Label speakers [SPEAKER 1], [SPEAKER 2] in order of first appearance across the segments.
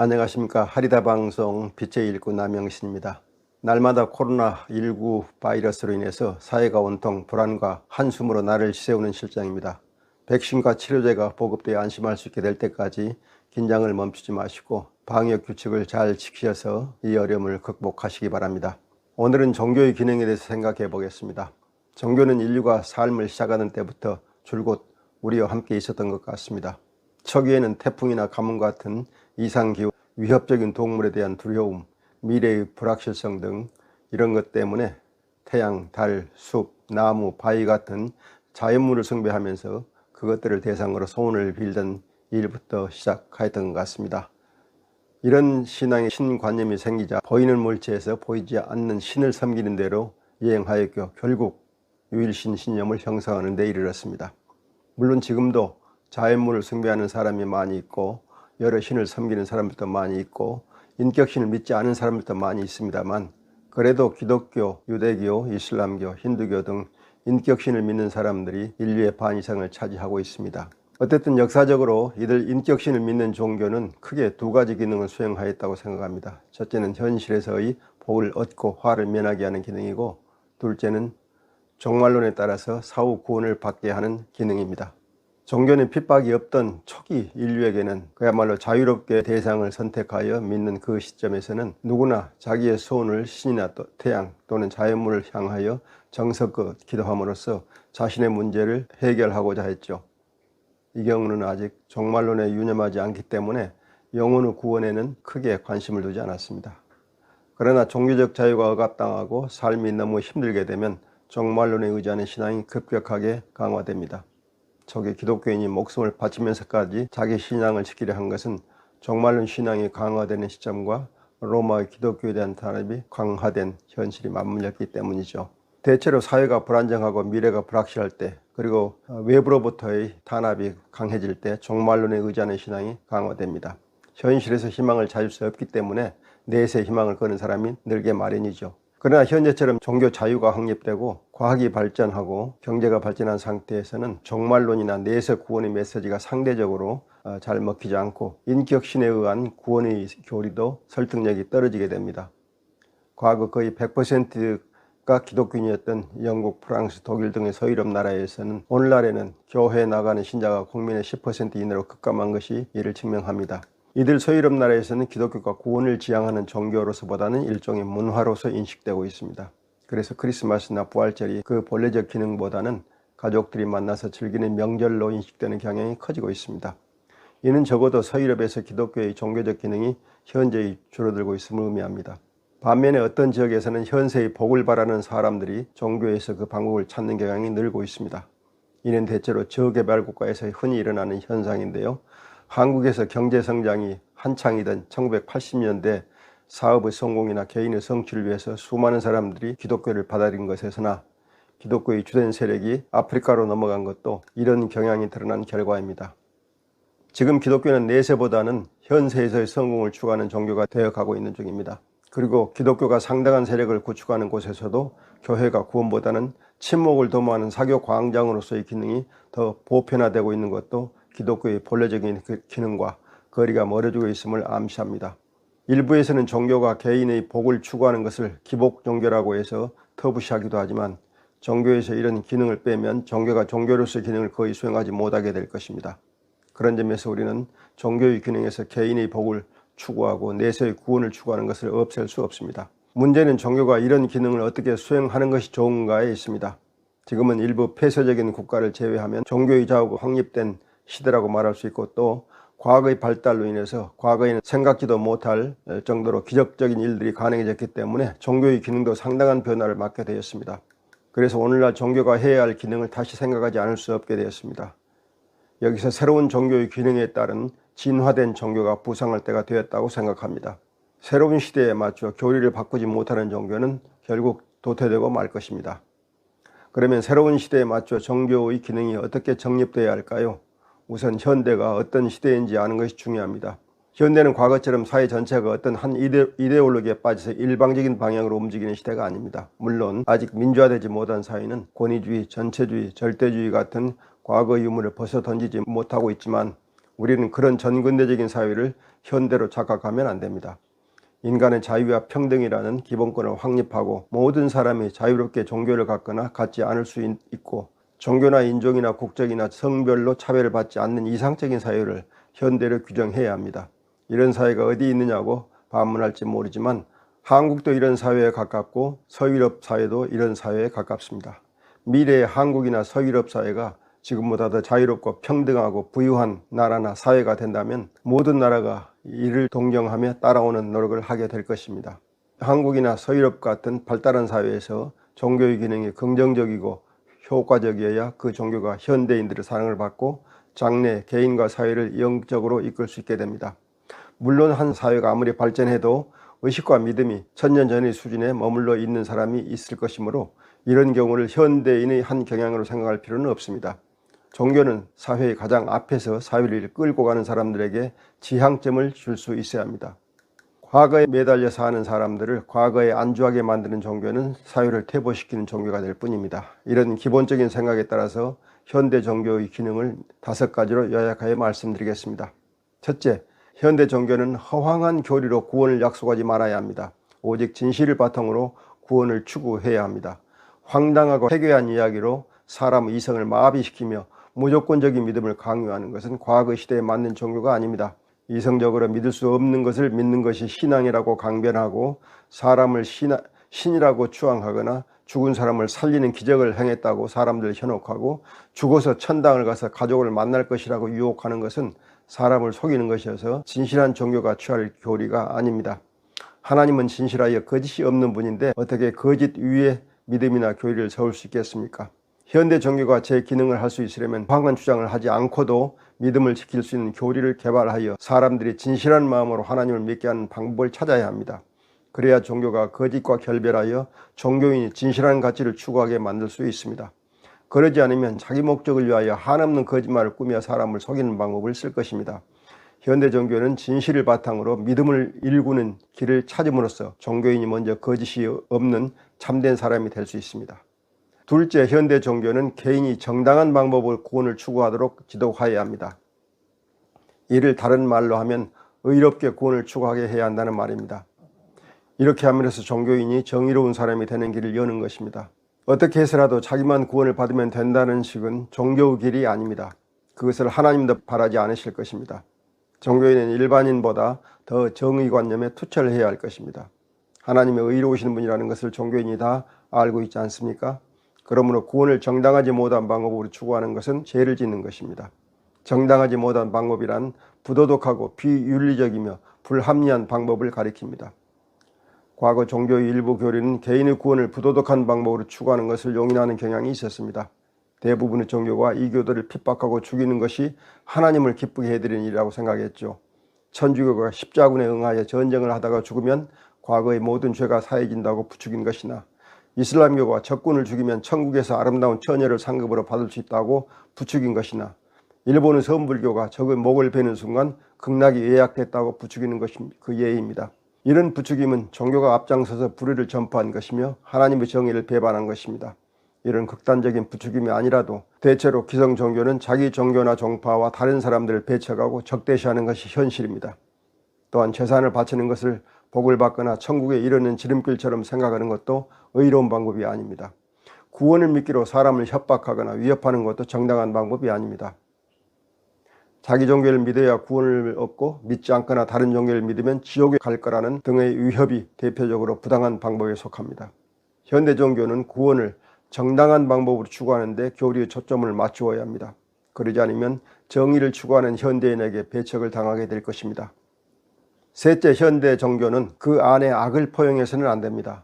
[SPEAKER 1] 안녕하십니까. 하리다 방송 빛의 일꾼 남영신입니다. 날마다 코로나19 바이러스로 인해서 사회가 온통 불안과 한숨으로 나를 지새우는 실정입니다. 백신과 치료제가 보급되어 안심할 수 있게 될 때까지 긴장을 멈추지 마시고 방역 규칙을 잘 지키셔서 이 어려움을 극복하시기 바랍니다. 오늘은 종교의 기능에 대해서 생각해 보겠습니다. 종교는 인류가 삶을 시작하는 때부터 줄곧 우리와 함께 있었던 것 같습니다. 초기에는 태풍이나 가뭄 같은 이상기후, 위협적인 동물에 대한 두려움, 미래의 불확실성 등 이런 것 때문에 태양, 달, 숲, 나무, 바위 같은 자연물을 숭배하면서 그것들을 대상으로 소원을 빌던 일부터 시작하였던 것 같습니다. 이런 신앙의 신관념이 생기자 보이는 물체에서 보이지 않는 신을 섬기는 대로 여행하였고 결국 유일신 신념을 형성하는 데 이르렀습니다. 물론 지금도 자연물을 숭배하는 사람이 많이 있고 여러 신을 섬기는 사람들도 많이 있고 인격신을 믿지 않은 사람들도 많이 있습니다만, 그래도 기독교, 유대교, 이슬람교, 힌두교 등 인격신을 믿는 사람들이 인류의 반 이상을 차지하고 있습니다. 어쨌든 역사적으로 이들 인격신을 믿는 종교는 크게 두 가지 기능을 수행하였다고 생각합니다. 첫째는 현실에서의 복을 얻고 화를 면하게 하는 기능이고, 둘째는 종말론에 따라서 사후 구원을 받게 하는 기능입니다. 종교는 핍박이 없던 초기 인류에게는 그야말로 자유롭게 대상을 선택하여 믿는 그 시점에서는 누구나 자기의 소원을 신이나 태양 또는 자연물을 향하여 정성껏 기도함으로써 자신의 문제를 해결하고자 했죠. 이 경우는 아직 종말론에 유념하지 않기 때문에 영혼의 구원에는 크게 관심을 두지 않았습니다. 그러나 종교적 자유가 억압당하고 삶이 너무 힘들게 되면 종말론에 의지하는 신앙이 급격하게 강화됩니다. 초기 기독교인이 목숨을 바치면서까지 자기 신앙을 지키려 한 것은 종말론 신앙이 강화되는 시점과 로마의 기독교에 대한 탄압이 강화된 현실이 맞물렸기 때문이죠. 대체로 사회가 불안정하고 미래가 불확실할 때, 그리고 외부로부터의 탄압이 강해질 때 종말론에 의지하는 신앙이 강화됩니다. 현실에서 희망을 찾을 수 없기 때문에 내세 희망을 거는 사람이 늘게 마련이죠. 그러나 현재처럼 종교 자유가 확립되고 과학이 발전하고 경제가 발전한 상태에서는 종말론이나 내세 구원의 메시지가 상대적으로 잘 먹히지 않고 인격신에 의한 구원의 교리도 설득력이 떨어지게 됩니다. 과거 거의 100%가 기독교인이었던 영국, 프랑스, 독일 등의 서유럽 나라에서는 오늘날에는 교회에 나가는 신자가 국민의 10% 이내로 급감한 것이 이를 증명합니다. 이들 서유럽 나라에서는 기독교가 구원을 지향하는 종교로서보다는 일종의 문화로서 인식되고 있습니다. 그래서 크리스마스나 부활절이 그 본래적 기능보다는 가족들이 만나서 즐기는 명절로 인식되는 경향이 커지고 있습니다. 이는 적어도 서유럽에서 기독교의 종교적 기능이 현재 줄어들고 있음을 의미합니다. 반면에 어떤 지역에서는 현세의 복을 바라는 사람들이 종교에서 그 방법을 찾는 경향이 늘고 있습니다. 이는 대체로 저개발 국가에서 흔히 일어나는 현상인데요. 한국에서 경제성장이 한창이던 1980년대 사업의 성공이나 개인의 성취를 위해서 수많은 사람들이 기독교를 받아들인 것에서나 기독교의 주된 세력이 아프리카로 넘어간 것도 이런 경향이 드러난 결과입니다. 지금 기독교는 내세보다는 현세에서의 성공을 추구하는 종교가 되어가고 있는 중입니다. 그리고 기독교가 상당한 세력을 구축하는 곳에서도 교회가 구원보다는 침묵을 도모하는 사교 광장으로서의 기능이 더 보편화되고 있는 것도 기독교의 본래적인 기능과 거리가 멀어지고 있음을 암시합니다. 일부에서는 종교가 개인의 복을 추구하는 것을 기복 종교라고 해서 터부시하기도 하지만, 종교에서 이런 기능을 빼면 종교가 종교로서의 기능을 거의 수행하지 못하게 될 것입니다. 그런 점에서 우리는 종교의 기능에서 개인의 복을 추구하고 내세의 구원을 추구하는 것을 없앨 수 없습니다. 문제는 종교가 이런 기능을 어떻게 수행하는 것이 좋은가에 있습니다. 지금은 일부 폐쇄적인 국가를 제외하면 종교의 자유가 확립된 시대라고 말할 수 있고, 또 과거의 발달로 인해서 과거에는 생각지도 못할 정도로 기적적인 일들이 가능해졌기 때문에 종교의 기능도 상당한 변화를 맞게 되었습니다. 그래서 오늘날 종교가 해야 할 기능을 다시 생각하지 않을 수 없게 되었습니다. 여기서 새로운 종교의 기능에 따른 진화된 종교가 부상할 때가 되었다고 생각합니다. 새로운 시대에 맞춰 교리를 바꾸지 못하는 종교는 결국 도태되고 말 것입니다. 그러면 새로운 시대에 맞춰 종교의 기능이 어떻게 정립되어야 할까요? 우선 현대가 어떤 시대인지 아는 것이 중요합니다. 현대는 과거처럼 사회 전체가 어떤 한 이데올로기에 빠져서 일방적인 방향으로 움직이는 시대가 아닙니다. 물론 아직 민주화되지 못한 사회는 권위주의, 전체주의, 절대주의 같은 과거 유물을 벗어던지지 못하고 있지만, 우리는 그런 전근대적인 사회를 현대로 착각하면 안 됩니다. 인간의 자유와 평등이라는 기본권을 확립하고 모든 사람이 자유롭게 종교를 갖거나 갖지 않을 수 있고 종교나 인종이나 국적이나 성별로 차별을 받지 않는 이상적인 사회를 현대로 규정해야 합니다. 이런 사회가 어디 있느냐고 반문할지 모르지만 한국도 이런 사회에 가깝고 서유럽 사회도 이런 사회에 가깝습니다. 미래의 한국이나 서유럽 사회가 지금보다 더 자유롭고 평등하고 부유한 나라나 사회가 된다면 모든 나라가 이를 동경하며 따라오는 노력을 하게 될 것입니다. 한국이나 서유럽 같은 발달한 사회에서 종교의 기능이 긍정적이고 효과적이어야 그 종교가 현대인들의 사랑을 받고 장래 개인과 사회를 영적으로 이끌 수 있게 됩니다. 물론 한 사회가 아무리 발전해도 의식과 믿음이 천년 전의 수준에 머물러 있는 사람이 있을 것이므로 이런 경우를 현대인의 한 경향으로 생각할 필요는 없습니다. 종교는 사회의 가장 앞에서 사회를 끌고 가는 사람들에게 지향점을 줄 수 있어야 합니다. 과거에 매달려 사는 사람들을 과거에 안주하게 만드는 종교는 사회를 퇴보시키는 종교가 될 뿐입니다. 이런 기본적인 생각에 따라서 현대 종교의 기능을 5가지로 요약하여 말씀드리겠습니다. 첫째, 현대 종교는 허황한 교리로 구원을 약속하지 말아야 합니다. 오직 진실을 바탕으로 구원을 추구해야 합니다. 황당하고 해괴한 이야기로 사람의 이성을 마비시키며 무조건적인 믿음을 강요하는 것은 과거 시대에 맞는 종교가 아닙니다. 이성적으로 믿을 수 없는 것을 믿는 것이 신앙이라고 강변하고 사람을 신이라고 추앙하거나 죽은 사람을 살리는 기적을 행했다고 사람들을 현혹하고 죽어서 천당을 가서 가족을 만날 것이라고 유혹하는 것은 사람을 속이는 것이어서 진실한 종교가 취할 교리가 아닙니다. 하나님은 진실하여 거짓이 없는 분인데 어떻게 거짓 위에 믿음이나 교리를 세울 수 있겠습니까? 현대 종교가 제 기능을 할 수 있으려면 황한 주장을 하지 않고도 믿음을 지킬 수 있는 교리를 개발하여 사람들이 진실한 마음으로 하나님을 믿게 하는 방법을 찾아야 합니다. 그래야 종교가 거짓과 결별하여 종교인이 진실한 가치를 추구하게 만들 수 있습니다. 그러지 않으면 자기 목적을 위하여 한없는 거짓말을 꾸며 사람을 속이는 방법을 쓸 것입니다. 현대 종교는 진실을 바탕으로 믿음을 일구는 길을 찾음으로써 종교인이 먼저 거짓이 없는 참된 사람이 될 수 있습니다. 둘째, 현대 종교는 개인이 정당한 방법으로 구원을 추구하도록 지도하여야 합니다. 이를 다른 말로 하면 의롭게 구원을 추구하게 해야 한다는 말입니다. 이렇게 함으로써 종교인이 정의로운 사람이 되는 길을 여는 것입니다. 어떻게 해서라도 자기만 구원을 받으면 된다는 식은 종교의 길이 아닙니다. 그것을 하나님도 바라지 않으실 것입니다. 종교인은 일반인보다 더 정의관념에 투철해야 할 것입니다. 하나님의 의로우신 분이라는 것을 종교인이 다 알고 있지 않습니까? 그러므로 구원을 정당하지 못한 방법으로 추구하는 것은 죄를 짓는 것입니다. 정당하지 못한 방법이란 부도덕하고 비윤리적이며 불합리한 방법을 가리킵니다. 과거 종교의 일부 교리는 개인의 구원을 부도덕한 방법으로 추구하는 것을 용인하는 경향이 있었습니다. 대부분의 종교가 이교도를 핍박하고 죽이는 것이 하나님을 기쁘게 해드리는 일이라고 생각했죠. 천주교가 십자군에 응하여 전쟁을 하다가 죽으면 과거의 모든 죄가 사해진다고 부추긴 것이나 이슬람교가 적군을 죽이면 천국에서 아름다운 처녀를 상급으로 받을 수 있다고 부추긴 것이나 일본의 서불교가 적의 목을 베는 순간 극락이 예약됐다고 부추기는 것이 그 예입니다. 이런 부추김은 종교가 앞장서서 불의를 전파한 것이며 하나님의 정의를 배반한 것입니다. 이런 극단적인 부추김이 아니라도 대체로 기성 종교는 자기 종교나 종파와 다른 사람들을 배척하고 적대시하는 것이 현실입니다. 또한 재산을 바치는 것을 복을 받거나 천국에 이르는 지름길처럼 생각하는 것도 의로운 방법이 아닙니다. 구원을 믿기로 사람을 협박하거나 위협하는 것도 정당한 방법이 아닙니다. 자기 종교를 믿어야 구원을 얻고 믿지 않거나 다른 종교를 믿으면 지옥에 갈 거라는 등의 위협이 대표적으로 부당한 방법에 속합니다. 현대 종교는 구원을 정당한 방법으로 추구하는데 교리의 초점을 맞추어야 합니다. 그러지 않으면 정의를 추구하는 현대인에게 배척을 당하게 될 것입니다. 셋째, 현대 종교는 그 안에 악을 포용해서는 안 됩니다.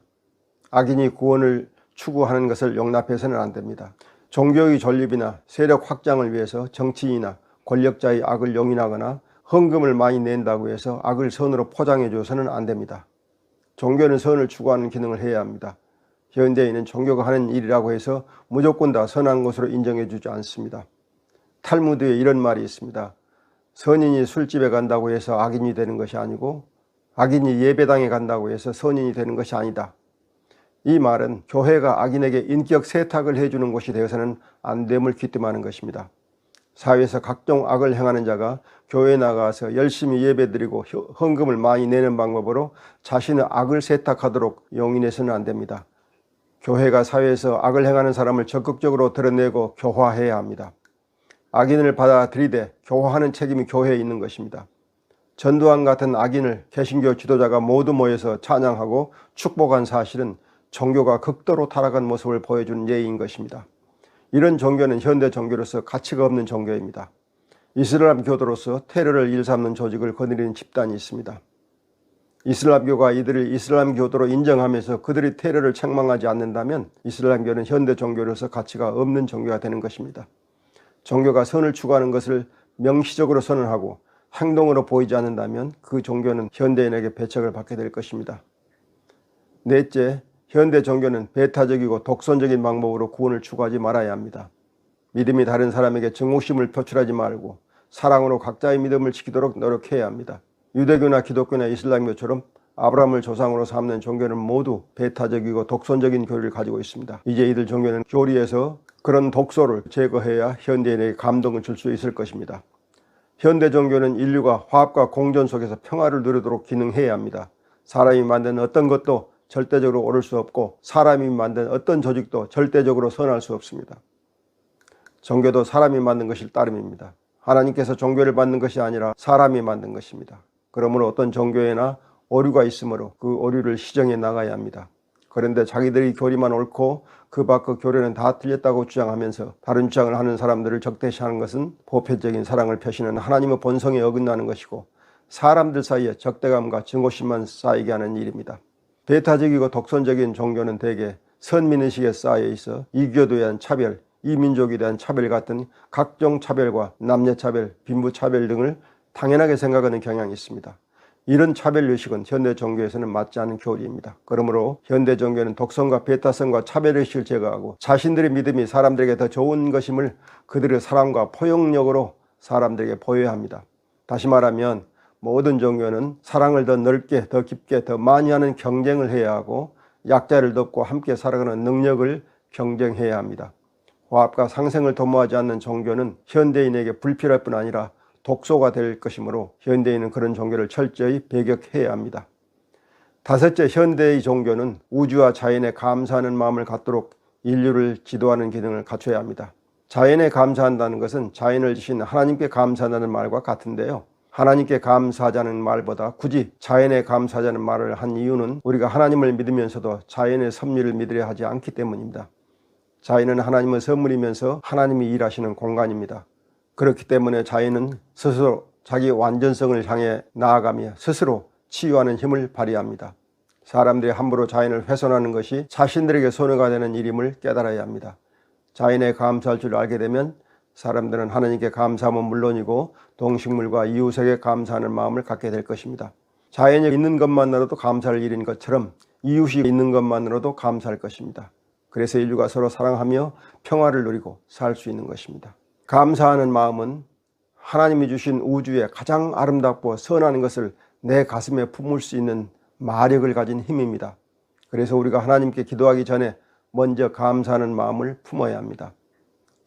[SPEAKER 1] 악인이 구원을 추구하는 것을 용납해서는 안 됩니다. 종교의 존립이나 세력 확장을 위해서 정치인이나 권력자의 악을 용인하거나 헌금을 많이 낸다고 해서 악을 선으로 포장해 줘서는 안 됩니다. 종교는 선을 추구하는 기능을 해야 합니다. 현대인은 종교가 하는 일이라고 해서 무조건 다 선한 것으로 인정해 주지 않습니다. 탈무드에 이런 말이 있습니다. 선인이 술집에 간다고 해서 악인이 되는 것이 아니고 악인이 예배당에 간다고 해서 선인이 되는 것이 아니다. 이 말은 교회가 악인에게 인격 세탁을 해주는 곳이 되어서는 안 됨을 귀띔하는 것입니다. 사회에서 각종 악을 행하는 자가 교회에 나가서 열심히 예배드리고 헌금을 많이 내는 방법으로 자신의 악을 세탁하도록 용인해서는 안 됩니다. 교회가 사회에서 악을 행하는 사람을 적극적으로 드러내고 교화해야 합니다. 악인을 받아들이되 교화하는 책임이 교회에 있는 것입니다. 전두환 같은 악인을 개신교 지도자가 모두 모여서 찬양하고 축복한 사실은 종교가 극도로 타락한 모습을 보여주는 예인 것입니다. 이런 종교는 현대 종교로서 가치가 없는 종교입니다. 이슬람 교도로서 테러를 일삼는 조직을 거느리는 집단이 있습니다. 이슬람교가 이들을 이슬람 교도로 인정하면서 그들이 테러를 책망하지 않는다면 이슬람교는 현대 종교로서 가치가 없는 종교가 되는 것입니다. 종교가 선을 추구하는 것을 명시적으로 선언하고 행동으로 보이지 않는다면 그 종교는 현대인에게 배척을 받게 될 것입니다. 넷째, 현대 종교는 배타적이고 독선적인 방법으로 구원을 추구하지 말아야 합니다. 믿음이 다른 사람에게 증오심을 표출하지 말고 사랑으로 각자의 믿음을 지키도록 노력해야 합니다. 유대교나 기독교나 이슬람교처럼 아브라함을 조상으로 삼는 종교는 모두 배타적이고 독선적인 교리를 가지고 있습니다. 이제 이들 종교는 교리에서 그런 독소를 제거해야 현대인에게 감동을 줄 수 있을 것입니다. 현대 종교는 인류가 화합과 공존 속에서 평화를 누리도록 기능해야 합니다. 사람이 만든 어떤 것도 절대적으로 옳을 수 없고 사람이 만든 어떤 조직도 절대적으로 선할 수 없습니다. 종교도 사람이 만든 것일 따름입니다. 하나님께서 종교를 만든 것이 아니라 사람이 만든 것입니다. 그러므로 어떤 종교에나 오류가 있으므로 그 오류를 시정해 나가야 합니다. 그런데 자기들이 교리만 옳고 그 밖의 교리는 다 틀렸다고 주장하면서 다른 주장을 하는 사람들을 적대시하는 것은 보편적인 사랑을 펴시는 하나님의 본성에 어긋나는 것이고 사람들 사이에 적대감과 증오심만 쌓이게 하는 일입니다. 배타적이고 독선적인 종교는 대개 선민의식에 쌓여 있어 이교도에 대한 차별, 이민족에 대한 차별 같은 각종 차별과 남녀차별, 빈부차별 등을 당연하게 생각하는 경향이 있습니다. 이런 차별의식은 현대 종교에서는 맞지 않은 교리입니다. 그러므로 현대 종교는 독선과 배타성과 차별의식을 제거하고 자신들의 믿음이 사람들에게 더 좋은 것임을 그들의 사랑과 포용력으로 사람들에게 보여야 합니다. 다시 말하면 모든 종교는 사랑을 더 넓게, 더 깊게, 더 많이 하는 경쟁을 해야 하고 약자를 돕고 함께 살아가는 능력을 경쟁해야 합니다. 화합과 상생을 도모하지 않는 종교는 현대인에게 불필요할 뿐 아니라 독소가 될 것이므로 현대인은 그런 종교를 철저히 배격해야 합니다. 다섯째, 현대의 종교는 우주와 자연에 감사하는 마음을 갖도록 인류를 지도하는 기능을 갖춰야 합니다. 자연에 감사한다는 것은 자연을 지신 하나님께 감사한다는 말과 같은데요. 하나님께 감사하자는 말보다 굳이 자연에 감사하자는 말을 한 이유는 우리가 하나님을 믿으면서도 자연의 섭리를 믿으려 하지 않기 때문입니다. 자연은 하나님의 선물이면서 하나님이 일하시는 공간입니다. 그렇기 때문에 자연은 스스로 자기 완전성을 향해 나아가며 스스로 치유하는 힘을 발휘합니다. 사람들이 함부로 자연을 훼손하는 것이 자신들에게 손해가 되는 일임을 깨달아야 합니다. 자연에 감사할 줄 알게 되면 사람들은 하나님께 감사함은 물론이고 동식물과 이웃에게 감사하는 마음을 갖게 될 것입니다. 자연이 있는 것만으로도 감사할 일인 것처럼 이웃이 있는 것만으로도 감사할 것입니다. 그래서 인류가 서로 사랑하며 평화를 누리고 살 수 있는 것입니다. 감사하는 마음은 하나님이 주신 우주의 가장 아름답고 선한 것을 내 가슴에 품을 수 있는 마력을 가진 힘입니다. 그래서 우리가 하나님께 기도하기 전에 먼저 감사하는 마음을 품어야 합니다.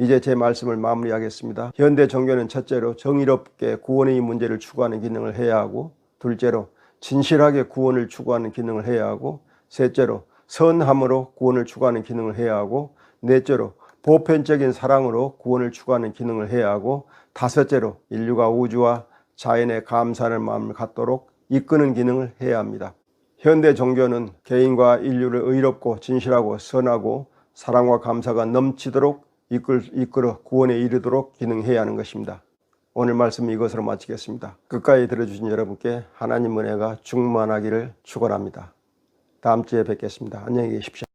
[SPEAKER 1] 이제 제 말씀을 마무리하겠습니다. 현대 종교는 첫째로 정의롭게 구원의 문제를 추구하는 기능을 해야 하고, 둘째로 진실하게 구원을 추구하는 기능을 해야 하고, 셋째로 선함으로 구원을 추구하는 기능을 해야 하고, 넷째로 보편적인 사랑으로 구원을 추구하는 기능을 해야 하고, 다섯째로 인류가 우주와 자연에 감사하는 마음을 갖도록 이끄는 기능을 해야 합니다. 현대 종교는 개인과 인류를 의롭고 진실하고 선하고 사랑과 감사가 넘치도록 이끌어 구원에 이르도록 기능해야 하는 것입니다. 오늘 말씀 이것으로 마치겠습니다. 끝까지 들어주신 여러분께 하나님 은혜가 충만하기를 축원합니다. 다음 주에 뵙겠습니다. 안녕히 계십시오.